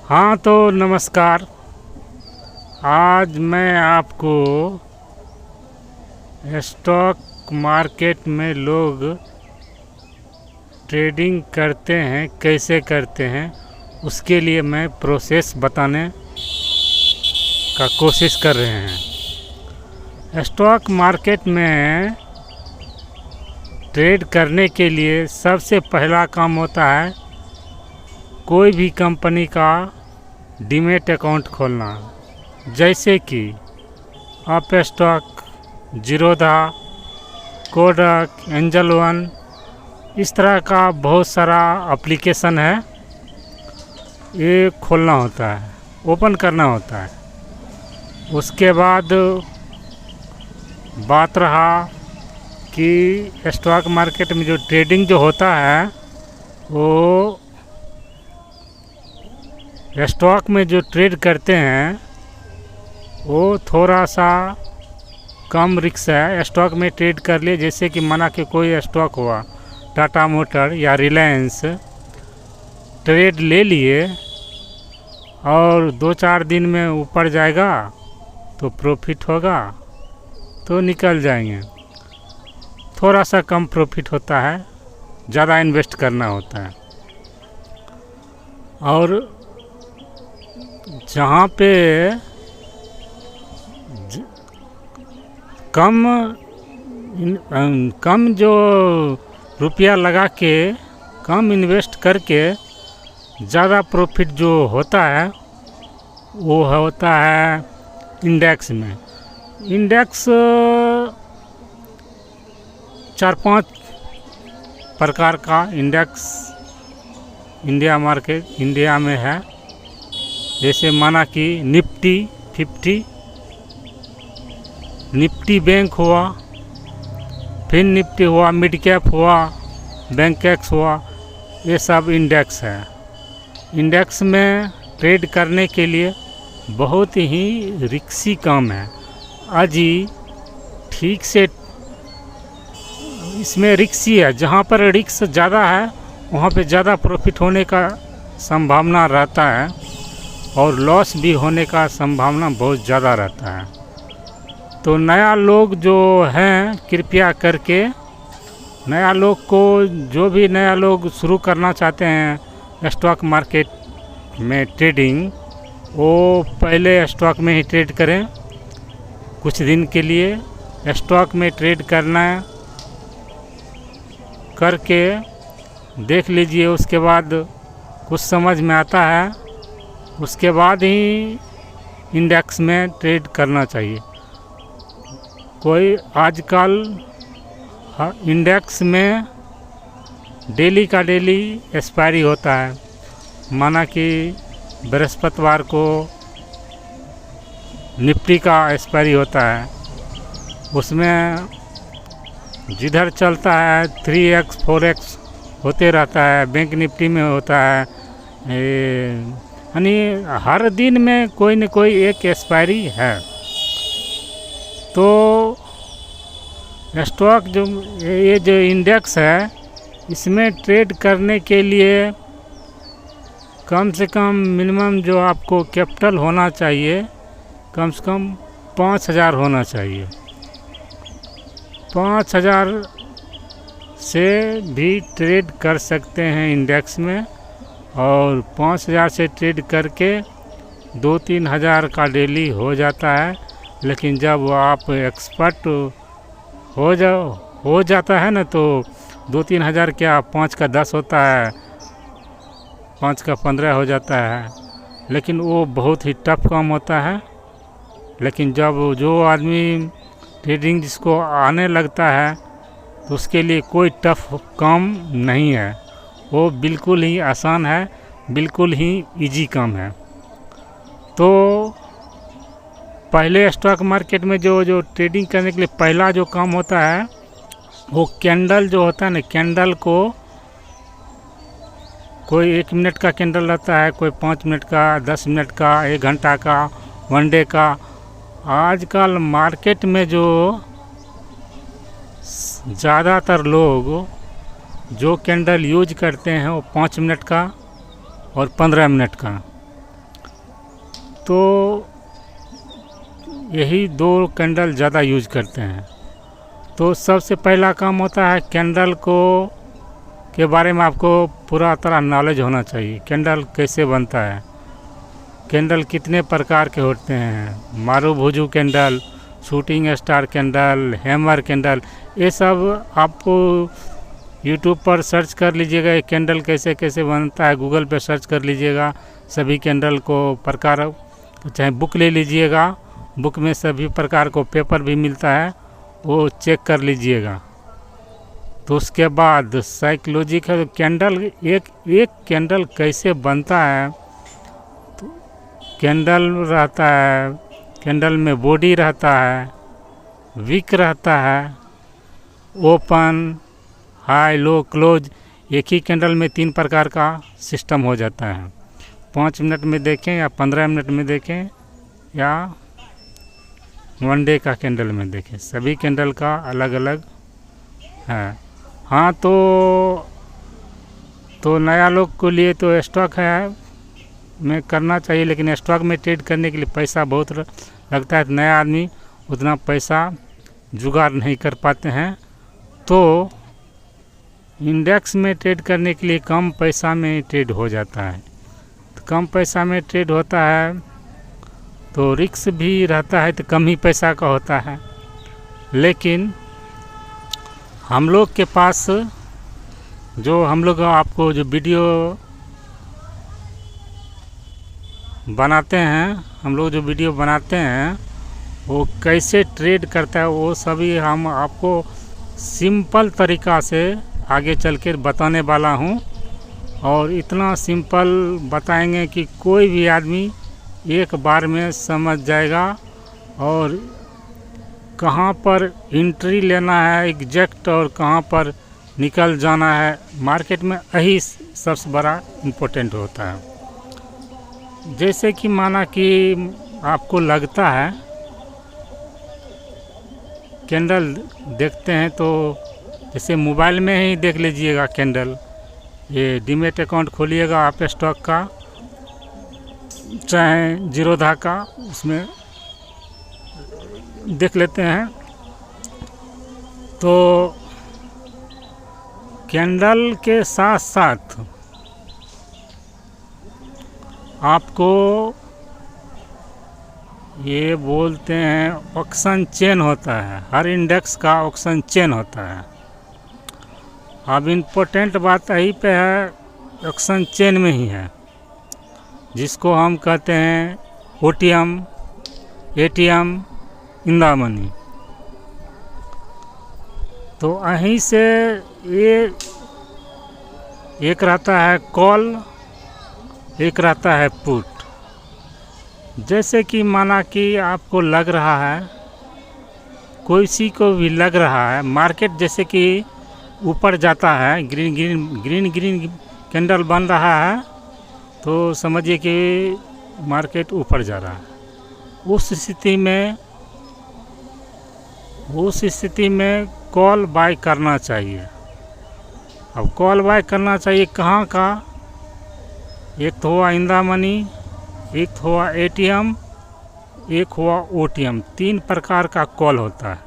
हाँ तो नमस्कार। आज मैं आपको स्टॉक मार्केट में लोग ट्रेडिंग करते हैं, कैसे करते हैं, उसके लिए मैं प्रोसेस बताने का कोशिश कर रहे हैं। स्टॉक मार्केट में ट्रेड करने के लिए सबसे पहला काम होता है कोई भी कंपनी का डीमैट अकाउंट खोलना, जैसे कि up stock, Zerodha, Kodak, angel one, इस तरह का बहुत सारा एप्लीकेशन है। ये खोलना होता है, ओपन करना होता है। उसके बाद बात रहा कि स्टॉक मार्केट में जो ट्रेडिंग जो होता है वो स्टॉक में जो ट्रेड करते हैं वो थोड़ा सा कम रिस्क है। स्टॉक में ट्रेड कर लिए, जैसे कि माना कि कोई स्टॉक हुआ टाटा मोटर या रिलायंस, ट्रेड ले लिए और 2-4 दिन में ऊपर जाएगा तो प्रॉफिट होगा तो निकल जाएंगे। थोड़ा सा कम प्रॉफिट होता है, ज़्यादा इन्वेस्ट करना होता है। और जहाँ पे कम जो रुपया लगा के कम इन्वेस्ट करके ज़्यादा प्रॉफिट जो होता है वो होता है इंडेक्स में। इंडेक्स 4-5 प्रकार का इंडेक्स इंडिया में है। जैसे माना कि निफ्टी 50, निफ्टी बैंक हुआ, फिर निफ्टी हुआ, मिड कैप हुआ, बैंकेक्स हुआ, ये सब इंडेक्स है। इंडेक्स में ट्रेड करने के लिए बहुत ही रिस्की काम है। अजी ठीक से इसमें रिस्की है, जहाँ पर रिस्क ज़्यादा है वहाँ पे ज़्यादा प्रॉफिट होने का संभावना रहता है और लॉस भी होने का संभावना बहुत ज़्यादा रहता है। तो नया लोग जो हैं, कृपया करके नया लोग को, जो भी नया लोग शुरू करना चाहते हैं स्टॉक मार्केट में ट्रेडिंग, वो पहले स्टॉक में ही ट्रेड करें। कुछ दिन के लिए स्टॉक में ट्रेड करना करके देख लीजिए, उसके बाद कुछ समझ में आता है, उसके बाद ही इंडेक्स में ट्रेड करना चाहिए। कोई आजकल इंडेक्स में डेली का डेली एक्सपायरी होता है। माना कि बृहस्पतिवार को निफ्टी का एक्सपायरी होता है, उसमें जिधर चलता है 3x 4x होते रहता है। बैंक निफ्टी में होता है, यानी हर दिन में कोई न कोई एक एक्सपायरी है। तो स्टॉक जो ये जो इंडेक्स है, इसमें ट्रेड करने के लिए कम से कम मिनिमम जो आपको कैपिटल होना चाहिए, कम से कम 5,000 होना चाहिए। 5,000 से भी ट्रेड कर सकते हैं इंडेक्स में, और 5,000 से ट्रेड करके 2-3 हज़ार का डेली हो जाता है। लेकिन जब आप एक्सपर्ट हो जाता है ना, तो 2-3 हज़ार क्या, 5 का 10 होता है, 5 का 15 हो जाता है। लेकिन वो बहुत ही टफ काम होता है। लेकिन जब जो आदमी ट्रेडिंग जिसको आने लगता है तो उसके लिए कोई टफ काम नहीं है, वो बिल्कुल ही आसान है, बिल्कुल ही इजी काम है। तो पहले स्टॉक मार्केट में जो ट्रेडिंग करने के लिए पहला जो काम होता है, वो कैंडल जो होता है ना, कैंडल को कोई 1 मिनट का कैंडल रहता है, कोई 5 मिनट का, 10 मिनट का, 1 घंटा का, 1 डे का। आजकल मार्केट में जो ज़्यादातर लोग जो कैंडल यूज करते हैं वो 5 मिनट का और 15 मिनट का। तो यही 2 कैंडल ज़्यादा यूज करते हैं। तो सबसे पहला काम होता है कैंडल को के बारे में आपको पूरा तरह नॉलेज होना चाहिए। कैंडल कैसे बनता है, कैंडल कितने प्रकार के होते हैं, marubozu candle, shooting star candle, hammer candle, ये सब आपको यूट्यूब पर सर्च कर लीजिएगा। ये कैंडल कैसे कैसे बनता है, गूगल पे सर्च कर लीजिएगा। सभी कैंडल को प्रकार, चाहे बुक ले लीजिएगा, बुक में सभी प्रकार को पेपर भी मिलता है, वो चेक कर लीजिएगा। तो उसके बाद साइकोलॉजिकल कैंडल, एक कैंडल कैसे बनता है। तो कैंडल रहता है, कैंडल में बॉडी रहता है, विक रहता है, ओपन, हाई, लो, क्लोज। एक ही कैंडल में 3 प्रकार का सिस्टम हो जाता है। 5 मिनट में देखें या 15 मिनट में देखें या 1 डे का कैंडल में देखें, सभी कैंडल का अलग अलग है। हाँ, तो नया लोग के लिए तो स्टॉक है में करना चाहिए, लेकिन स्टॉक में ट्रेड करने के लिए पैसा बहुत लगता है। नया आदमी उतना पैसा जुगाड़ नहीं कर पाते हैं। तो इंडेक्स में ट्रेड करने के लिए कम पैसा में ट्रेड हो जाता है। तो कम पैसा में ट्रेड होता है तो रिस्क भी रहता है, तो कम ही पैसा का होता है। लेकिन हम लोग के पास जो हम लोग आपको जो वीडियो बनाते हैं, हम लोग जो वीडियो बनाते हैं वो कैसे ट्रेड करता है, वो सभी हम आपको सिंपल तरीका से आगे चल कर बताने वाला हूँ। और इतना सिंपल बताएंगे कि कोई भी आदमी एक बार में समझ जाएगा। और कहाँ पर एंट्री लेना है एग्जैक्ट, और कहाँ पर निकल जाना है मार्केट में, यही सबसे बड़ा इम्पोर्टेंट होता है। जैसे कि माना कि आपको लगता है कैंडल देखते हैं, तो जैसे मोबाइल में ही देख लीजिएगा कैंडल। ये डीमेट अकाउंट खोलिएगा आप स्टॉक का, चाहे जीरोधा का, उसमें देख लेते हैं। तो कैंडल के साथ साथ आपको ये बोलते हैं ऑक्शन चेन होता है, हर इंडेक्स का ऑक्शन चेन होता है। अब इम्पोर्टेंट बात यही पे है, ऑक्शन चेन में ही है, जिसको हम कहते हैं ओटीएम, एटीएम, इंदा मनी। तो यहीं से ये एक रहता है कॉल, एक रहता है पुट। जैसे कि माना कि आपको लग रहा है, कोई सी को भी लग रहा है मार्केट जैसे कि ऊपर जाता है, green green green green candle बन रहा है, तो समझिए कि मार्केट ऊपर जा रहा है। उस स्थिति में कॉल बाय करना चाहिए। अब कॉल बाय करना चाहिए कहाँ का, एक तो हुआ इंदा मनी, एक तो हुआ एटीएम, एक हुआ ओटीएम। 3 प्रकार का कॉल होता है।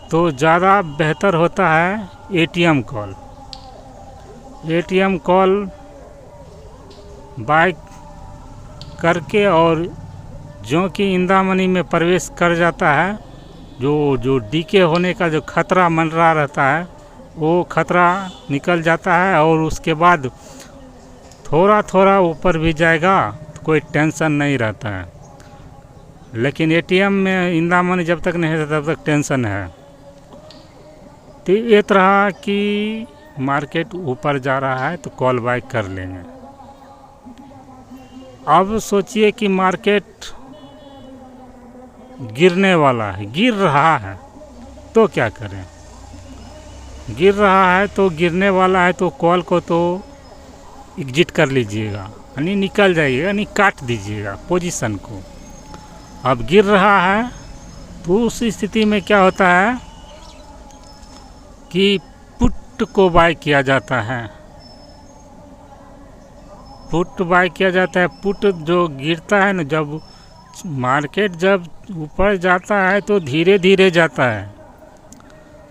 तो ज़्यादा बेहतर होता है ATM call. ATM call buy करके, और जो कि इंदा मनी में प्रवेश कर जाता है, जो डीके होने का जो खतरा मंडरा रहता है, वो खतरा निकल जाता है। और उसके बाद थोड़ा थोड़ा ऊपर भी जाएगा तो कोई टेंशन नहीं रहता है। लेकिन एटीएम में इंदा मनी जब तक नहीं रहता तब तक टेंशन है। तो ये तरह कि मार्केट ऊपर जा रहा है तो कॉल बाय कर लेंगे। अब सोचिए कि मार्केट गिरने वाला है, गिर रहा है, तो क्या करें। गिर रहा है तो गिरने वाला है, तो कॉल को तो एग्जिट कर लीजिएगा, यानी निकल जाइएगा, यानी काट दीजिएगा पोजीशन को। अब गिर रहा है तो उस स्थिति में क्या होता है कि पुट को बाय किया जाता है। पुट बाय किया जाता है। पुट जो गिरता है ना, जब मार्केट जब ऊपर जाता है तो धीरे धीरे जाता है।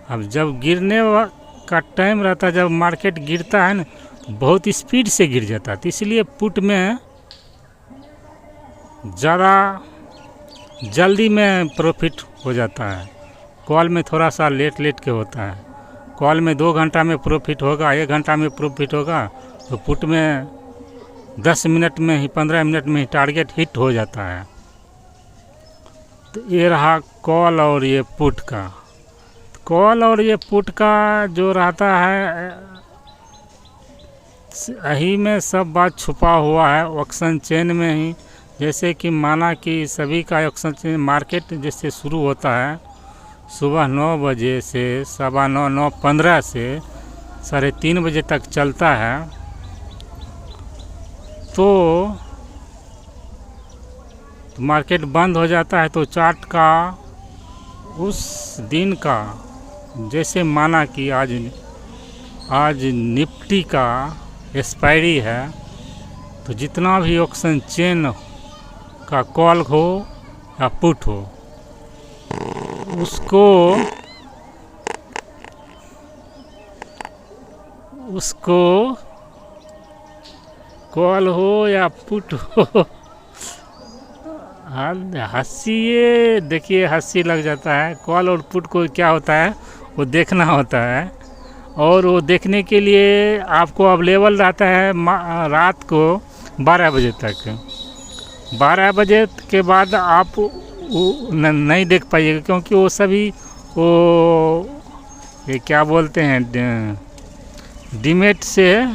अब जब गिरने का टाइम रहता है, जब मार्केट गिरता है ना, बहुत स्पीड से गिर जाता है। तो इसलिए पुट में ज़्यादा जल्दी में प्रॉफिट हो जाता है। कॉल में थोड़ा सा लेट के होता है। कॉल में 2 घंटा में प्रॉफिट होगा, 1 घंटा में प्रॉफिट होगा, तो पुट में 10 मिनट में ही, 15 मिनट में ही टारगेट हिट हो जाता है। तो ये रहा कॉल और ये पुट का। कॉल और ये पुट का जो रहता है, यही में सब बात छुपा हुआ है ऑक्शन चेन में ही। जैसे कि माना कि सभी का ऑक्शन चेन मार्केट जैसे शुरू होता है सुबह 9 बजे से 9:15, 9:15 से 3:30 बजे तक चलता है। तो मार्केट बंद हो जाता है। तो चार्ट का उस दिन का, जैसे माना कि आज निफ्टी का एक्सपायरी है, तो जितना भी ऑक्शन चेन का कॉल हो या पुट हो, उसको कॉल हो या पुट हो, हंसी, देखिए हंसी लग जाता है। कॉल और पुट को क्या होता है वो देखना होता है, और वो देखने के लिए आपको अवेलेबल रहता है रात को 12 बजे तक। 12 बजे के बाद आप नहीं देख पाइएगा, क्योंकि वो सभी ये क्या बोलते हैं, डीमेट से,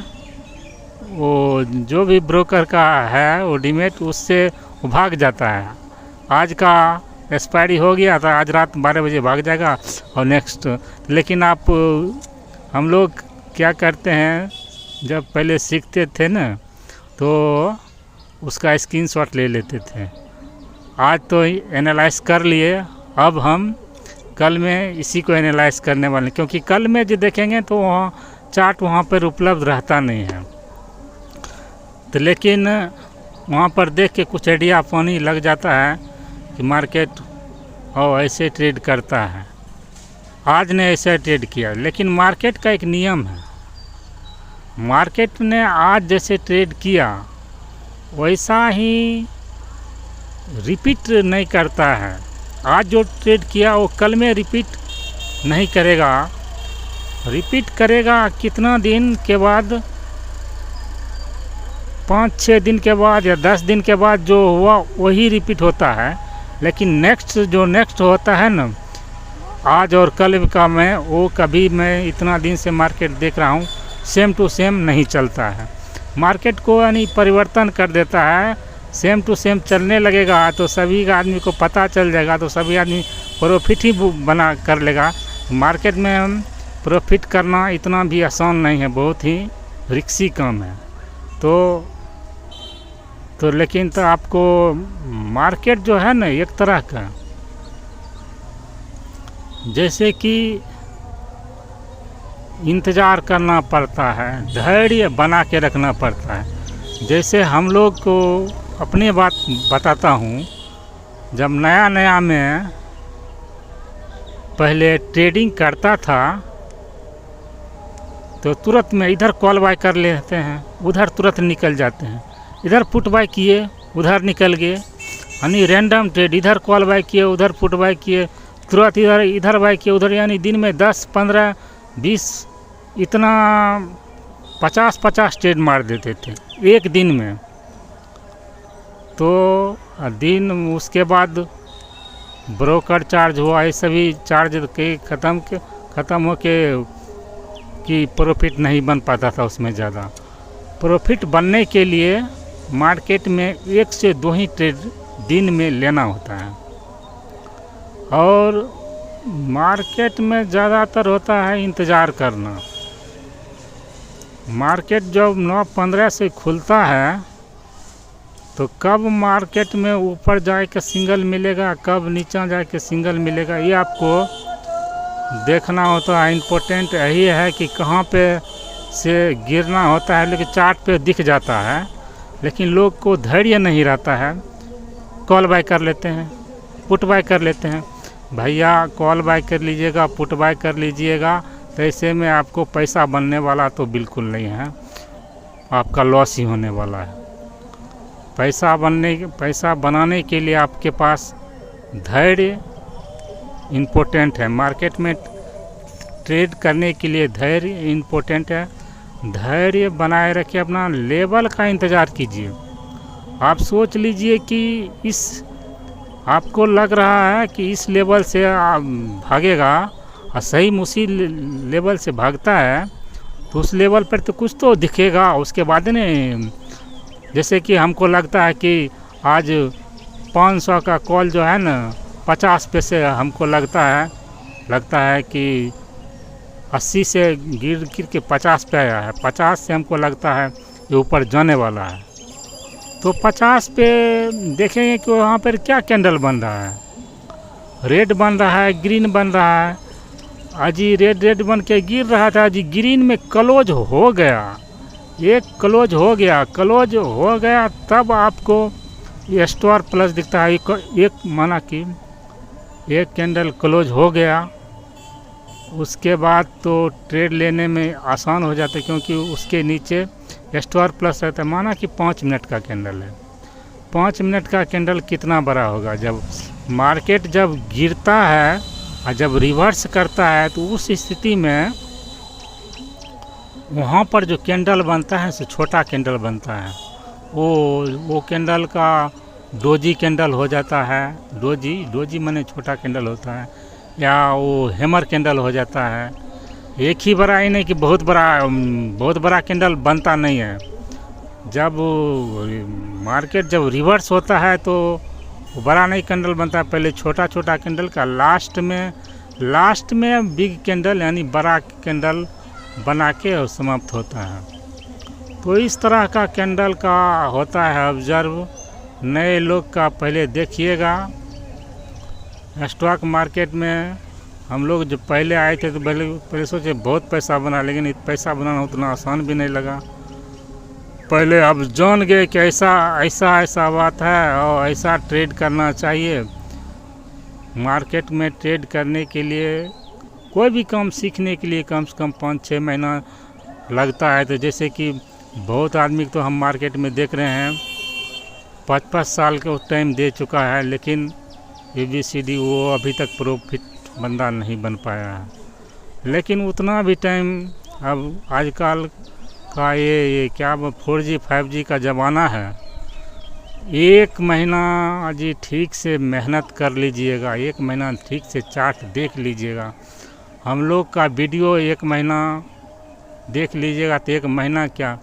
वो जो भी ब्रोकर का है वो डीमेट उससे भाग जाता है। आज का एक्सपायरी हो गया था, आज रात 12 बजे भाग जाएगा और नेक्स्ट। लेकिन हम लोग क्या करते हैं, जब पहले सीखते थे ना, तो उसका स्क्रीनशॉट ले लेते थे। आज तो एनालाइज कर लिए, अब हम कल में इसी को एनालाइज करने वाले, क्योंकि कल में जो देखेंगे तो वहाँ चार्ट वहाँ पर उपलब्ध रहता नहीं है। तो लेकिन वहाँ पर देख के कुछ आइडिया पानी लग जाता है कि मार्केट और ऐसे ट्रेड करता है। आज ने ऐसे ट्रेड किया, लेकिन मार्केट का एक नियम है, मार्केट ने आज जैसे ट्रेड किया वैसा ही रिपीट नहीं करता है। आज जो ट्रेड किया वो कल में रिपीट नहीं करेगा। रिपीट करेगा कितना दिन के बाद, 5-6 दिन के बाद या 10 दिन के बाद जो हुआ वही रिपीट होता है। लेकिन नेक्स्ट होता है ना, आज और कल का में, वो कभी मैं इतना दिन से मार्केट देख रहा हूँ, सेम टू सेम नहीं चलता है। मार्केट को यानी परिवर्तन कर देता है। सेम टू सेम चलने लगेगा तो सभी आदमी को पता चल जाएगा, तो सभी आदमी प्रॉफिट ही बना कर लेगा। मार्केट में हम प्रॉफिट करना इतना भी आसान नहीं है, बहुत ही रिस्की काम है। तो लेकिन तो आपको मार्केट जो है ना, एक तरह का जैसे कि इंतज़ार करना पड़ता है, धैर्य बना के रखना पड़ता है। जैसे हम लोग को अपनी बात बताता हूँ, जब नया में पहले ट्रेडिंग करता था तो तुरंत में इधर कॉल बाय कर लेते हैं, उधर तुरंत निकल जाते हैं। इधर पुट बाय किए, उधर निकल गए, यानी रैंडम ट्रेड। इधर कॉल बाय किए, उधर पुट बाय किए, तुरंत इधर बाय किए, उधर, यानी दिन में 10, 15, 20, इतना 50 ट्रेड मार देते थे एक दिन में। तो दिन उसके बाद ब्रोकर चार्ज हुआ, ये सभी चार्ज के ख़त्म हो के कि प्रॉफिट नहीं बन पाता था उसमें ज़्यादा। प्रॉफिट बनने के लिए मार्केट में 1 से 2 ही ट्रेड दिन में लेना होता है, और मार्केट में ज़्यादातर होता है इंतज़ार करना। मार्केट जब 9:15 से खुलता है तो कब मार्केट में ऊपर जाके सिंगल मिलेगा, कब नीचा जाके सिंगल मिलेगा, ये आपको देखना होता है। इम्पोर्टेंट यही है कि कहाँ पे से गिरना होता है, लेकिन चार्ट पे दिख जाता है। लेकिन लोग को धैर्य नहीं रहता है, कॉल बाय कर लेते हैं, पुट बाय कर लेते हैं। भैया कॉल बाय कर लीजिएगा, पुट बाय कर लीजिएगा, तो ऐसे में आपको पैसा बनने वाला तो बिल्कुल नहीं है, आपका लॉस ही होने वाला है। पैसा बनाने के लिए आपके पास धैर्य इम्पोर्टेंट है। मार्केट में ट्रेड करने के लिए धैर्य इम्पोर्टेंट है। धैर्य बनाए रखिए, अपना लेवल का इंतज़ार कीजिए। आप सोच लीजिए कि आपको लग रहा है कि इस लेवल से भागेगा और सही में उसी लेवल से भागता है, तो उस लेवल पर तो कुछ तो दिखेगा। उसके बाद ने जैसे कि हमको लगता है कि आज 500 का कॉल जो है ना 50 पे से हमको लगता है कि 80 से गिर के 50 पे आया है, 50 से हमको लगता है ये ऊपर जाने वाला है। तो 50 पे देखेंगे कि वहाँ पर क्या कैंडल बन रहा है, रेड बन रहा है, ग्रीन बन रहा है। अजी रेड बन के गिर रहा था, अजी ग्रीन में क्लोज हो गया, एक क्लोज हो गया, तब आपको ये स्टार प्लस दिखता है। एक माना कि एक कैंडल क्लोज हो गया, उसके बाद तो ट्रेड लेने में आसान हो जाता है, क्योंकि उसके नीचे स्टार प्लस रहता है। माना कि 5 मिनट का कैंडल है, 5 मिनट का कैंडल कितना बड़ा होगा। जब मार्केट जब गिरता है और जब रिवर्स करता है, तो उस स्थिति में वहाँ पर जो कैंडल बनता है सो छोटा कैंडल बनता है। वो कैंडल का डोजी कैंडल हो जाता है। डोजी माने छोटा कैंडल होता है, या वो हैमर कैंडल हो जाता है। एक ही बड़ा ही नहीं कि बहुत बड़ा कैंडल बनता नहीं है। जब मार्केट जब रिवर्स होता है तो वो बड़ा नहीं कैंडल बनता है, पहले छोटा कैंडल का, लास्ट में बिग कैंडल यानी बड़ा कैंडल बना के और समाप्त होता है। तो इस तरह का कैंडल का होता है ऑब्जर्व। नए लोग का पहले देखिएगा। स्टॉक मार्केट में हम लोग जब पहले आए थे तो पहले सोचे बहुत पैसा बना, लेकिन पैसा बनाना उतना आसान भी नहीं लगा। पहले अब जान गए कि ऐसा बात है और ऐसा ट्रेड करना चाहिए। मार्केट में ट्रेड करने के लिए, कोई भी काम सीखने के लिए कम से कम 5-6 महीना लगता है। तो जैसे कि बहुत आदमी तो हम मार्केट में देख रहे हैं 5-5 साल का टाइम दे चुका है, लेकिन ABCD वो अभी तक प्रॉफिट बंदा नहीं बन पाया है। लेकिन उतना भी टाइम अब आजकल का ये क्या 4G 5G का ज़माना है। 1 महीना जी ठीक से मेहनत कर लीजिएगा, 1 महीना ठीक से चार्ट देख लीजिएगा। हम लोग का वीडियो 1 महीना देख लीजिएगा तो 1 महीना क्या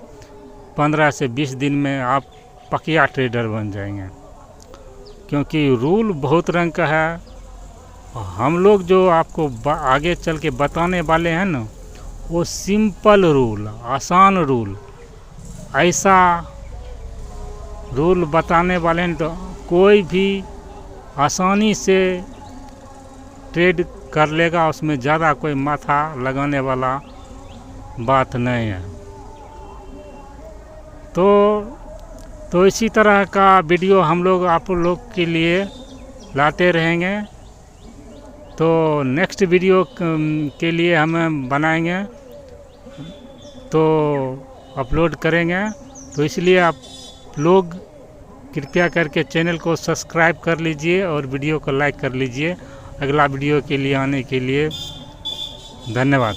15 से 20 दिन में आप पकिया ट्रेडर बन जाएंगे। क्योंकि रूल बहुत रंग का है। हम लोग जो आपको आगे चल के बताने वाले हैं ना, वो सिंपल रूल, आसान रूल, ऐसा रूल बताने वाले हैं तो कोई भी आसानी से ट्रेड कर लेगा। उसमें ज़्यादा कोई माथा लगाने वाला बात नहीं है। तो इसी तरह का वीडियो हम लोग आप लोग के लिए लाते रहेंगे। तो नेक्स्ट वीडियो के लिए हम बनाएंगे तो अपलोड करेंगे। तो इसलिए आप लोग कृपया करके चैनल को सब्सक्राइब कर लीजिए और वीडियो को लाइक कर लीजिए। अगला वीडियो के लिए आने के लिए धन्यवाद।